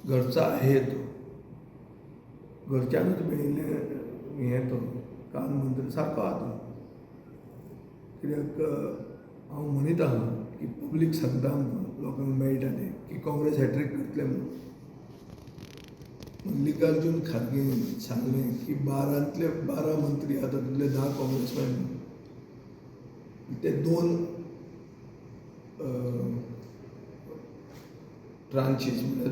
घरचा आहे तो, घरच्यांच मेळिल्ले हे तो कान मंत्री सारको आहा तो. कित्याक हांव म्हणीत आहा की पब्लीक सांगता आमकां लोकांक मेळटा तें की काँग्रेस हॅट्रीक करतले म्हणून. मल्लिकार्जून खारगेन सांगलें की 12 मंत्री आहा तातूंतले 10 काँग्रेसमॅन. ते 2 ट्रांचीस म्हणजे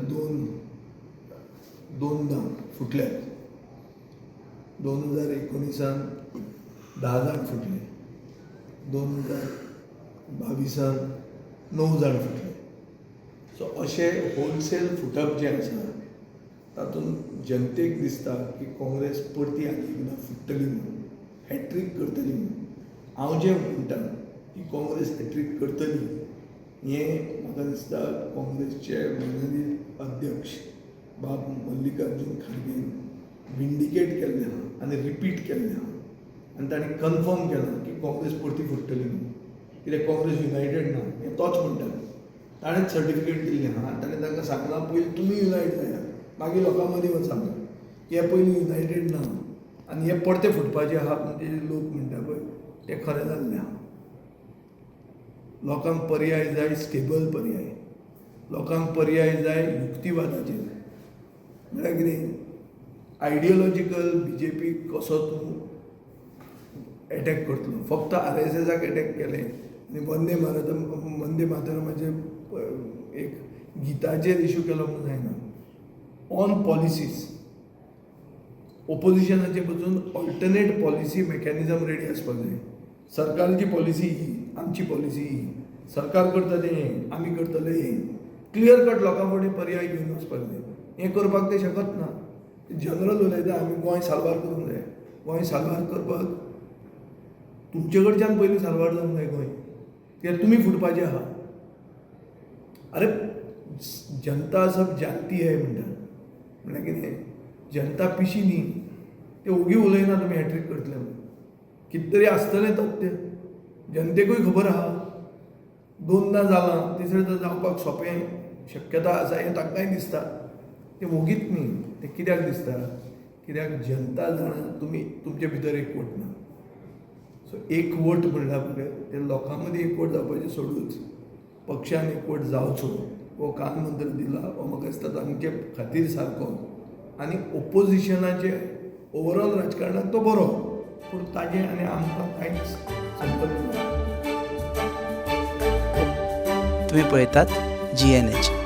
दोनदा फुटल्यात. 2019 10 जाण फुटले, 2022 9 जाण फुटले. सो अशें होलसेल फुटप जें आसा तातूंत जनतेक दिसता की काँग्रेस परती आनी एकदां फुट्टली म्हणून, हॅट्रीक करतली म्हणून. हांव जें म्हणटा की काँग्रेस हॅट्रीक करतली हें म्हाका दिसता काँग्रेसचे मनोनीत अध्यक्ष बाब मल्लिकार्जून खारगेन विंडिकेट केल्लें आहा आनी रिपीट केल्लें आहा. आनी ताणें कन्फर्म केलां की काँग्रेस परती फुट्टली म्हणून. कित्याक काँग्रेस युनायटेड ना हें तोच म्हणटा. ताणेंच सर्टिफिकेट दिल्लें आहा आनी ताणें तांकां सांगलां पयलीं तुमी युनायट जायात, मागीर लोकां मदीं वचांग. हे पयलीं युनायटेड ना आनी हे परते फुटपाचे आहा म्हणजे लोक म्हणटा पळय तें खरें जाल्लें आहा. लोकांक पर्याय जाय स्टेबल पर्याय, लोकांक पर्याय जाय युक्तिवादाचेर. म्हळ्यार कितें आयडियोलॉजिकल BJP कसो तूं एटॅक करतलो. फक्त RSSाक एटॅक केलें आनी वंदे मातरमाचे एक गिताचेर इशू केलो म्हणून जायना. ऑन पॉलिसीज ओपोजिशनाचे पसून ऑल्टरनेट पॉलिसी मेकॅनिझम रेडी आसपाक जाय. सरकारची पॉलिसी ही, आमची पॉलिसी ही, सरकार करता तें हें, आमी करतले हें. क्लियर कट लोकां फुडें पर्याय घेवन वचपाक जाय. हें करपाक ते शकत ना. जनरल उलयता आमी गोंय साल्वार करूंक जाय. गोंय साल्वार करपाक तुमचे कडच्यान पयलीं साल्वार जावंक जाय गोंय. कित्याक तुमी फुटपाचे आहा. अरे जनता सब जानती है म्हणटा. म्हळ्यार कितें जनता पिशी न्ही. ते ओगी उलयना तुमी हॅट्रीक करतले म्हणून. कितें तरी आसतलें तथ्य. जनतेकूय खबर आहा. 2दा जालां, तिसरें जावपाक सोंपें शक्यता आसा हें तांकांय दिसता. तें ओगीच न्ही. तें कित्याक दिसता? कित्याक जनता जाणा तुमी तुमचे भितर एकवट ना. सो एकवट म्हणटा पळय ते लोकां मदीं एकवट जावपाचें सोडूच पक्षान एकवट जावचो हो कान मंत्र दिला हो म्हाका दिसता तांचे खातीर सारको. आनी ओपोजिशनाचे ओवरऑल राजकारणाक तो बरो, पूण ताजें आनी आमकां कांयच संबंद ना. तुम्ही पळयतात GNH.